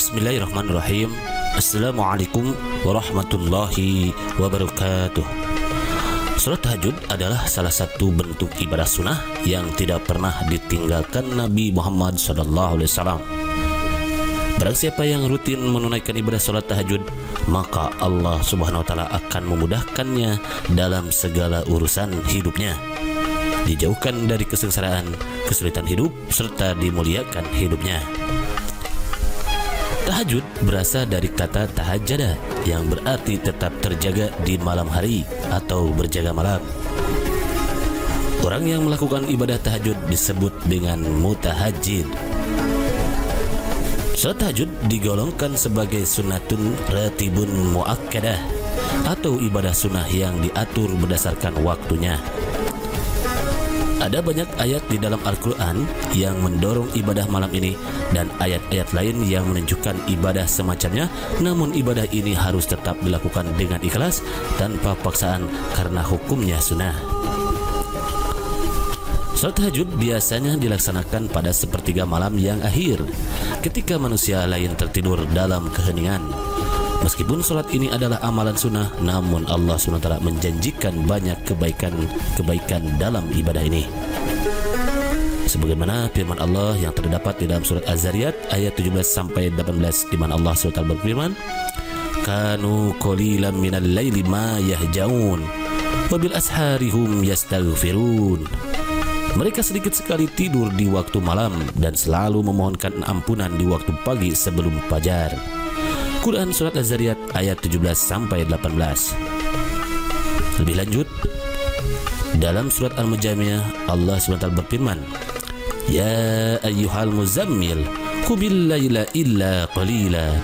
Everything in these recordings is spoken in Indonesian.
Bismillahirrahmanirrahim. Assalamualaikum warahmatullahi wabarakatuh. Salat tahajud adalah salah satu bentuk ibadah sunnah yang tidak pernah ditinggalkan Nabi Muhammad SAW. Barang siapa yang rutin menunaikan ibadah salat tahajud, maka Allah Subhanahu wa Ta'ala akan memudahkannya dalam segala urusan hidupnya, dijauhkan dari kesengsaraan, kesulitan hidup, serta dimuliakan hidupnya. Tahajud berasal dari kata tahajjada yang berarti tetap terjaga di malam hari atau berjaga malam. Orang yang melakukan ibadah tahajud disebut dengan mutahajjid. Salat tahajud digolongkan sebagai sunnatun ratibun muakkadah atau ibadah sunnah yang diatur berdasarkan waktunya. Ada banyak ayat di dalam Al-Quran yang mendorong ibadah malam ini dan ayat-ayat lain yang menunjukkan ibadah semacamnya, namun ibadah ini harus tetap dilakukan dengan ikhlas tanpa paksaan karena hukumnya sunnah. Salat tahajud biasanya dilaksanakan pada sepertiga malam yang akhir, ketika manusia lain tertidur dalam keheningan. Meskipun sholat ini adalah amalan sunnah, namun Allah SWT menjanjikan banyak kebaikan dalam ibadah ini. Sebagaimana firman Allah yang terdapat di dalam surat Az-Zariyat ayat 17-18, di mana Allah SWT berfirman, "Kanu qalilan minal laili ma yahjaun wa bil ashari hum yastaghfirun." Mereka sedikit sekali tidur di waktu malam dan selalu memohonkan ampunan di waktu pagi sebelum fajar. Quran Surat Az-Zariyat ayat 17-18. Lebih lanjut, dalam Surat Al-Mujamiyah Allah SWT berfirman, "Ya ayyuhal muzammil qumil laila illa qalila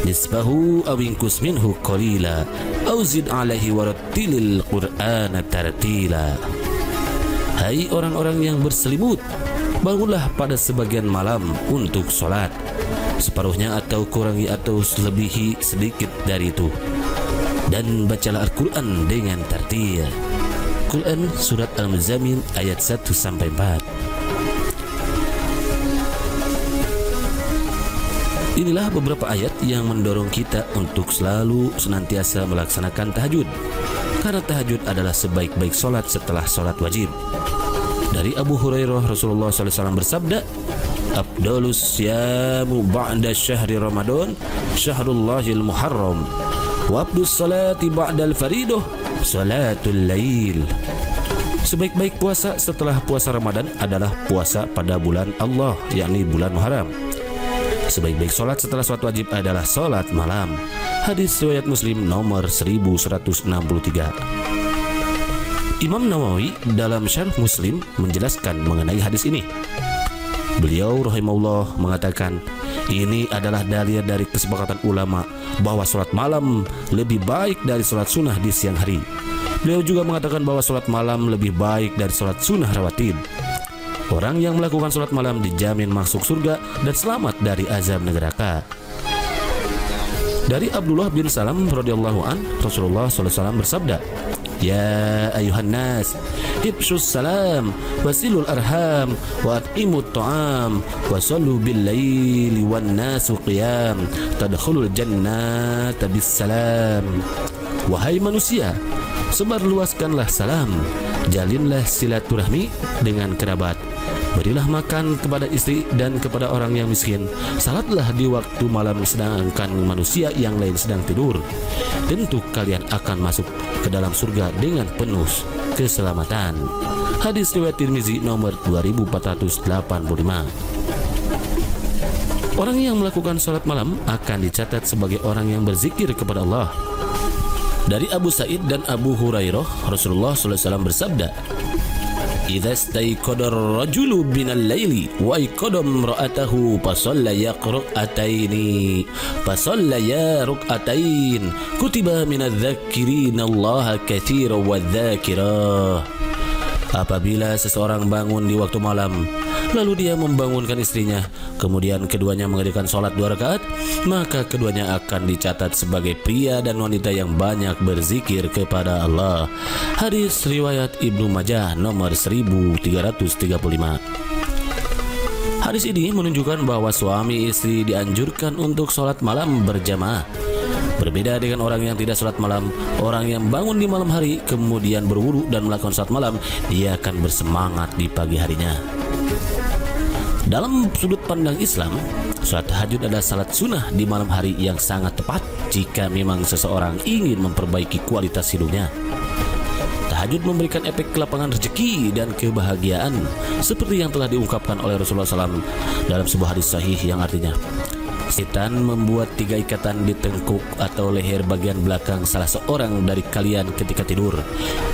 nisbahu aw inqus minhu qalila aw zid alaihi warattilil qur'ana tartila." Hai orang-orang yang berselimut, bangunlah pada sebagian malam untuk sholat, separuhnya atau kurangi atau lebihi sedikit dari itu, dan bacalah Al-Quran dengan tartil. Quran Surat Al-Muzammil ayat 1-4. Inilah beberapa ayat yang mendorong kita untuk selalu senantiasa melaksanakan tahajud, karena tahajud adalah sebaik-baik sholat setelah sholat wajib. Dari Abu Hurairah, Rasulullah SAW bersabda, "Afdalus siyamu ba'da syahri Ramadan syahrullahil muharram wa afdus salati ba'dal faridah salatul lail." Sebaik-baik puasa setelah puasa Ramadan adalah puasa pada bulan Allah, yakni bulan Muharram. Sebaik-baik sholat setelah sholat wajib adalah sholat malam. Hadis riwayat Muslim nomor 1163. Imam Nawawi dalam Syarh Muslim menjelaskan mengenai hadis ini. Beliau rahimahullah mengatakan, ini adalah dalil dari kesepakatan ulama bahwa sholat malam lebih baik dari sholat sunnah di siang hari. Beliau juga mengatakan bahwa sholat malam lebih baik dari sholat sunnah rawatib. Orang yang melakukan sholat malam dijamin masuk surga dan selamat dari azab neraka. Dari Abdullah bin Salam radhiyallahu an, Rasulullah SAW bersabda, "Ya ayuhan nas, ibshus salam, wasilul arham, wa at'imut ta'am, wa sallu bil laili wan nasu qiyam, tadkhulul jannata bis salam." Wahai manusia, sebarluaskanlah salam, jalinlah silaturahmi dengan kerabat, berilah makan kepada istri dan kepada orang yang miskin, salatlah di waktu malam sedangkan manusia yang lain sedang tidur. Tentu kalian akan masuk ke dalam surga dengan penuh keselamatan. Hadis riwayat Tirmizi nomor 2485. Orang yang melakukan sholat malam akan dicatat sebagai orang yang berzikir kepada Allah. Dari Abu Sa'id dan Abu Hurairah, Rasulullah SAW bersabda, "Idza staiqadar rajulu binal laili wa iqadam ra'atahu fasalla ruk'atain kutiba minadz dzakirina Allah katsiran wadz-dzakirah." Apabila seseorang bangun di waktu malam, lalu dia membangunkan istrinya, kemudian keduanya mengerjakan sholat 2 rakaat, maka keduanya akan dicatat sebagai pria dan wanita yang banyak berzikir kepada Allah. Hadis riwayat Ibnu Majah nomor 1335. Hadis ini menunjukkan bahwa suami istri dianjurkan untuk sholat malam berjamaah. Berbeda dengan orang yang tidak sholat malam, orang yang bangun di malam hari kemudian berwudu dan melakukan sholat malam, dia akan bersemangat di pagi harinya. Dalam sudut pandang Islam, sholat tahajud adalah salat sunnah di malam hari yang sangat tepat jika memang seseorang ingin memperbaiki kualitas hidupnya. Tahajud memberikan efek kelapangan rezeki dan kebahagiaan, seperti yang telah diungkapkan oleh Rasulullah SAW dalam sebuah hadis sahih yang artinya, setan membuat 3 ikatan di tengkuk atau leher bagian belakang salah seorang dari kalian ketika tidur.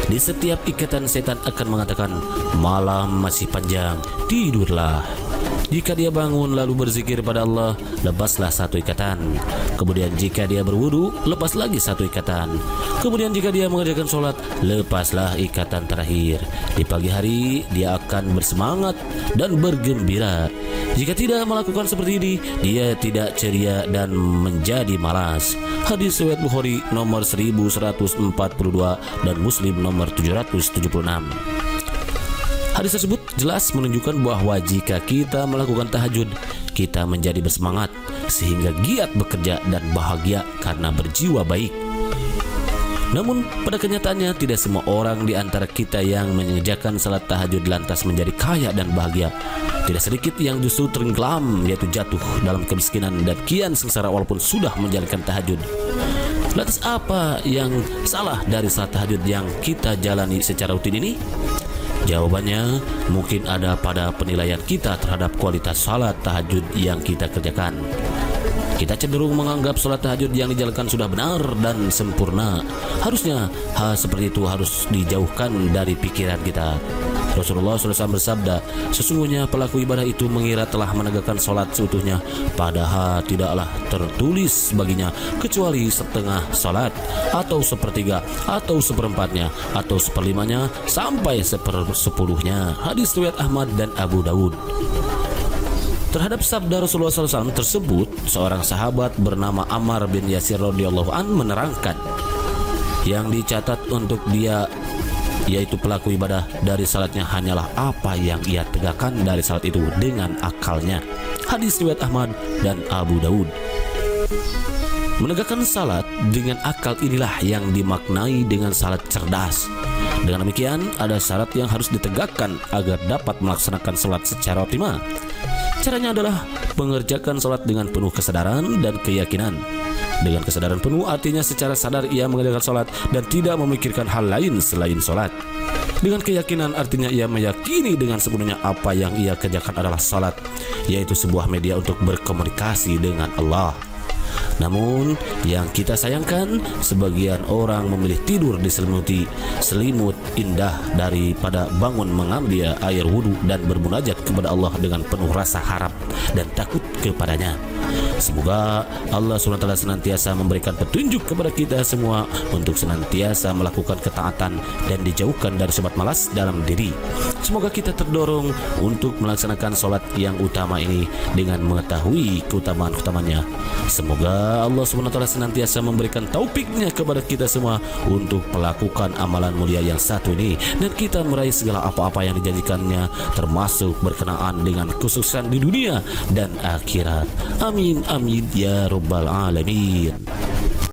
Di setiap ikatan setan akan mengatakan, malam masih panjang, tidurlah. Jika dia bangun lalu berzikir pada Allah, lepaslah 1 ikatan. Kemudian jika dia berwudu, lepas lagi 1 ikatan. Kemudian jika dia mengerjakan sholat, lepaslah ikatan terakhir. Di pagi hari dia akan bersemangat dan bergembira. Jika tidak melakukan seperti ini, dia tidak ceria dan menjadi malas. Hadis riwayat Bukhari nomor 1142 dan Muslim nomor 776. Hadis tersebut jelas menunjukkan bahwa jika kita melakukan tahajud, kita menjadi bersemangat sehingga giat bekerja dan bahagia karena berjiwa baik. Namun pada kenyataannya tidak semua orang di antara kita yang mengerjakan salat tahajud lantas menjadi kaya dan bahagia. Tidak sedikit yang justru tenggelam, yaitu jatuh dalam kemiskinan dan kian sengsara walaupun sudah menjalankan tahajud. Lantas apa yang salah dari salat tahajud yang kita jalani secara rutin ini? Jawabannya mungkin ada pada penilaian kita terhadap kualitas salat tahajud yang kita kerjakan. Kita cenderung menganggap salat tahajud yang dijalankan sudah benar dan sempurna. Harusnya hal seperti itu harus dijauhkan dari pikiran kita. Rasulullah SAW bersabda, sesungguhnya pelaku ibadah itu mengira telah menegakkan salat seutuhnya, padahal tidaklah tertulis baginya kecuali setengah salat, atau sepertiga, atau seperempatnya, atau seperlimanya, sampai sepersepuluhnya. Hadis riwayat Ahmad dan Abu Dawud. Terhadap sabda Rasulullah SAW tersebut, seorang sahabat bernama Ammar bin Yasir radhiyallahu an menerangkan, yang dicatat untuk dia yaitu pelaku ibadah dari salatnya hanyalah apa yang ia tegakkan dari salat itu dengan akalnya. Hadis riwayat Ahmad dan Abu Dawud. Menegakkan salat dengan akal inilah yang dimaknai dengan salat cerdas. Dengan demikian, ada syarat yang harus ditegakkan agar dapat melaksanakan salat secara optimal. Caranya adalah mengerjakan salat dengan penuh kesadaran dan keyakinan. Dengan kesadaran penuh artinya secara sadar ia mengerjakan salat dan tidak memikirkan hal lain selain salat. Dengan keyakinan artinya ia meyakini dengan sepenuhnya apa yang ia kerjakan adalah salat, yaitu sebuah media untuk berkomunikasi dengan Allah. Namun yang kita sayangkan, sebagian orang memilih tidur diselimuti selimut indah daripada bangun mengambil air wudhu dan bermunajat kepada Allah dengan penuh rasa harap dan takut kepadanya. Semoga Allah SWT senantiasa memberikan petunjuk kepada kita semua untuk senantiasa melakukan ketaatan dan dijauhkan dari sifat malas dalam diri. Semoga kita terdorong untuk melaksanakan sholat yang utama ini dengan mengetahui keutamaan-utamanya. Semoga Allah SWT senantiasa memberikan taufiknya kepada kita semua untuk melakukan amalan mulia yang satu ini, dan kita meraih segala apa-apa yang dijanjikannya, termasuk berkenaan dengan kesuksesan di dunia dan akhirat. Amin amin ya rabbal alamin.